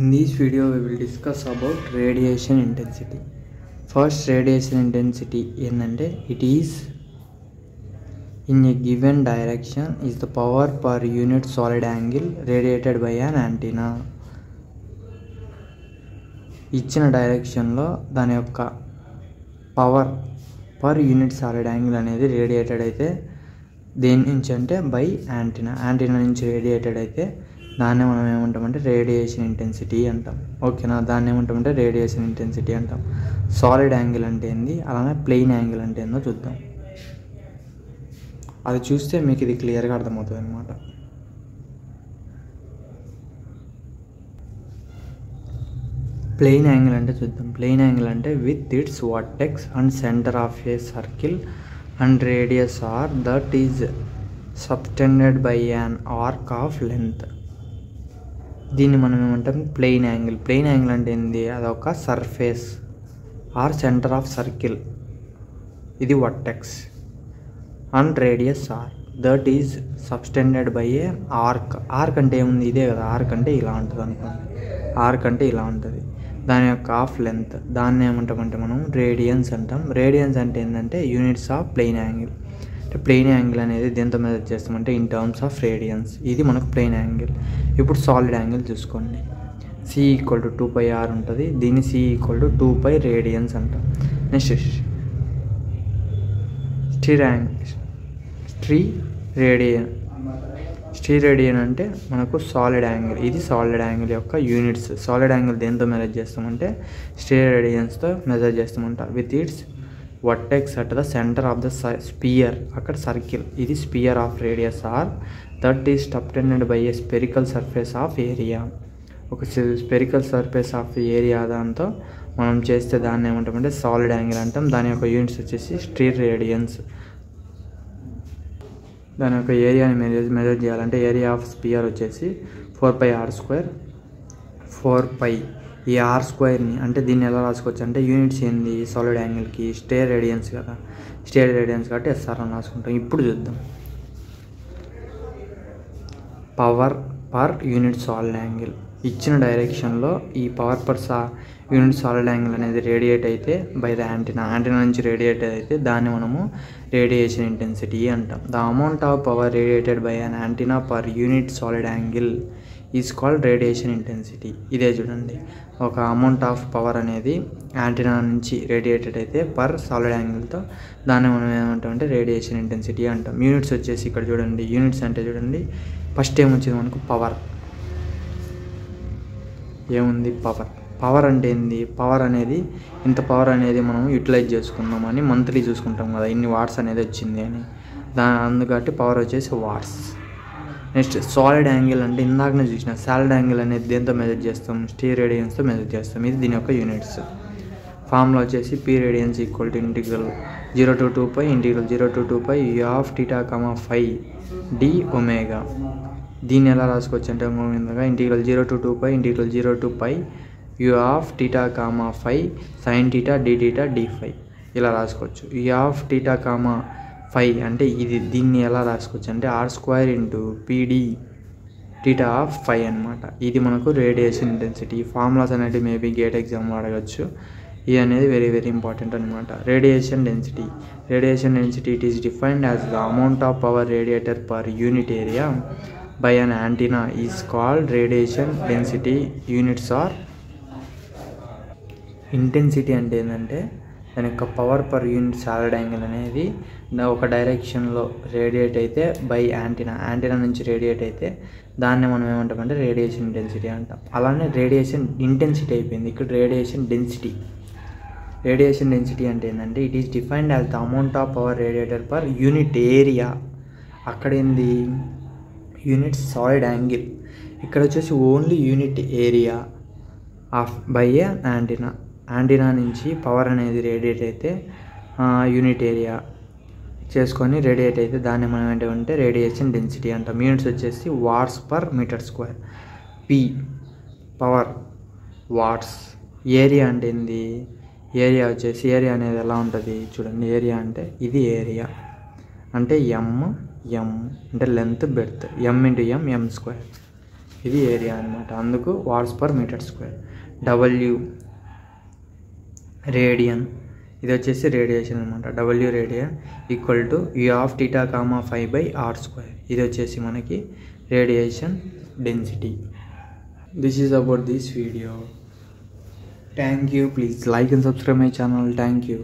In this video, we will discuss about radiation intensity. First, radiation intensity ఏంటంటే it is in a given direction is the power per unit solid angle radiated by an antenna. ఇచ్చిన డైరెక్షన్లో దాని యొక్క power per unit solid angle అనేది radiated అయితే దేని నుంచి అంటే బై యాంటీనా నుంచి రేడియేటెడ్ అయితే దాన్నే మనం ఏమంటామంటే రేడియేషన్ ఇంటెన్సిటీ అంటాం. ఓకేనా, దాన్ని ఏమంటామంటే రేడియేషన్ ఇంటెన్సిటీ అంటాం. సాలిడ్ యాంగిల్ అంటే ఏంది, అలానే ప్లెయిన్ యాంగిల్ అంటే ఏందో చూద్దాం. అది చూస్తే మీకు ఇది క్లియర్గా అర్థమవుతుంది అనమాట. ప్లెయిన్ యాంగిల్ అంటే చూద్దాం. ప్లెయిన్ యాంగిల్ అంటే with its vertex and centre of a circle and radius r that is subtended by an arc of length. దీన్ని మనం ఏమంటాం ప్లెయిన్ యాంగిల్. ప్లెయిన్ యాంగిల్ అంటే ఏంది, అదొక surface or centre of circle, ఇది vertex and radius r that is subtended by a arc. Arc అంటే ఏముంది, ఇదే కదా. ఆర్క్ అంటే ఇలా ఉంటుంది అనుకోండి. ఆర్క్ అంటే ఇలా ఉంటుంది. దాని యొక్క ఆఫ్ లెంత్, దాన్ని ఏమంటామంటే మనం రేడియన్స్ అంటాం. రేడియన్స్ అంటే ఏంటంటే యూనిట్స్ ఆఫ్ ప్లెయిన్ యాంగిల్. అంటే ప్లెయిన్ యాంగిల్ అనేది దేంతో మెజర్ చేస్తామంటే ఇన్ టర్మ్స్ ఆఫ్ రేడియన్స్. ఇది మనకు ప్లెయిన్ యాంగిల్. ఇప్పుడు సాలిడ్ యాంగిల్ చూసుకోండి. C = 2πr ఉంటుంది. దీన్ని C = 2π రేడియన్స్ అంటాం. నెక్స్ట్ స్టీ రేడియన్ అంటే మనకు సాలిడ్ యాంగిల్. ఇది సాలిడ్ యాంగిల్ యొక్క యూనిట్స్. సాలిడ్ యాంగిల్ దేంతో మెజర్ చేస్తామంటే స్టీ రేడియన్స్తో మెజర్ చేస్తామంట. With its vertex at the centre of the sphere, అక్కడ సర్కిల్, ఇది sphere of radius r that is subtended by a spherical surface of area. ఒక స్పెరికల్ సర్ఫేస్ ఆఫ్ ఏరియా దాంతో మనం చేస్తే దాన్ని ఏమంటామంటే సాలిడ్ యాంగిల్ అంటాం. దాని యొక్క యూనిట్స్ వచ్చేసి స్టీ రేడియన్స్. దాని యొక్క ఏరియాని మెజర్ చేయాలంటే ఏరియా ఆఫ్ స్పియర్ వచ్చేసి 4πr². 4π ఈ r² అంటే దీన్ని ఎలా రాసుకోవచ్చు అంటే యూనిట్స్ ఏంది సాలిడ్ యాంగిల్కి స్టే రేడియన్స్ కదా. స్టే రేడియన్స్ కాబట్టి SR అని రాసుకుంటాం. ఇప్పుడు చూద్దాం. Power per unit solid angle ఇచ్చిన డైరెక్షన్లో ఈ power per unit solid angle అనేది రేడియేట్ అయితే బై ద యాంటీనా నుంచి రేడియేట్ అయితే దాన్ని మనము రేడియేషన్ ఇంటెన్సిటీ అంటాం. The amount of power radiated by an antenna per unit solid angle is called radiation intensity. ఇదే చూడండి, ఒక అమౌంట్ ఆఫ్ పవర్ అనేది యాంటీనా నుంచి రేడియేటెడ్ అయితే పర్ సాలిడ్ యాంగిల్తో దాన్ని మనం ఏమంటామంటే రేడియేషన్ ఇంటెన్సిటీ అంటాం. యూనిట్స్ వచ్చేసి ఇక్కడ చూడండి. యూనిట్స్ అంటే చూడండి, ఫస్ట్ ఏమొచ్చింది మనకు పవర్. ఏముంది పవర్. పవర్ అంటే ఏంది, పవర్ అనేది ఇంత పవర్ అనేది మనం యూటిలైజ్ చేసుకుందామని మంత్లీ చూసుకుంటాం కదా, ఇన్ని వాట్స్ అనేది వచ్చింది అని. అందుకట్టి పవర్ వచ్చేసి వాట్స్. నెక్స్ట్ సాలిడ్ యాంగిల్ అంటే ఇందాకనే చూసిన సాలిడ్ యాంగిల్ అనేది దేంతో మెజర్ చేస్తాం, స్టీ రేడియన్స్తో మెజర్ చేస్తాం. ఇది దీని యొక్క యూనిట్స్. ఫార్ములా వచ్చేసి P radians = integral 0 to 2π u of θ, phi d omega. దీన్ని ఎలా రాసుకోవచ్చు అంటే integral 0 to 2π u of θ, phi sin θ dθ dφ ఇలా రాసుకోవచ్చు. u of θ, phi అంటే ఇది. దీన్ని ఎలా రాసుకోవచ్చు అంటే r² PD θ ఆఫ్ phi అనమాట. ఇది మనకు రేడియేషన్ ఇంటెన్సిటీ. ఫార్ములాస్ అనేది మేబీ గేట్ ఎగ్జామ్లో అడగచ్చు. ఇది అనేది వెరీ వెరీ ఇంపార్టెంట్ అనమాట. Radiation density it is defined as the amount of power radiator per unit area by an antenna is called radiation density. Units are intensity అంటే ఏంటంటే దాని యొక్క power per unit solid angle అనేది ఒక డైరెక్షన్లో radiate అయితే by antenna నుంచి radiate అయితే దాన్ని మనం ఏమంటామంటే రేడియేషన్ ఇంటెన్సిటీ అంటాం. అలానే రేడియేషన్ ఇంటెన్సిటీ అయిపోయింది. ఇక్కడ రేడియేషన్ డెన్సిటీ అంటే ఏంటంటే it is defined as the amount of power radiator per unit area. అక్కడ ఏంది యూనిట్ సాలిడ్ యాంగిల్. ఇక్కడ వచ్చేసి only unit area of by a antenna నుంచి పవర్ అనేది రేడియేట్ అయితే యూనిట్ ఏరియా చేసుకొని రేడియేట్ అయితే దాన్ని మనం ఏంటంటే రేడియేషన్ డెన్సిటీ అంటాం. యూనిట్స్ వచ్చేసి watts per metre. P power watts. Area అంటే ఏంది, ఏరియా వచ్చేసి ఏరియా అనేది ఎలా ఉంటుంది చూడండి. ఏరియా అంటే ఇది ఏరియా అంటే m అంటే length breadth, m × m m². ఇది ఏరియా అనమాట. అందుకు watts per metre square. W radian, ఇది వచ్చేసి రేడియేషన్ అనమాట. W radian equal to u(θ,φ/r². ఇది వచ్చేసి మనకి radiation density. This is about this video. Thank you. Please like and subscribe my channel. Thank you.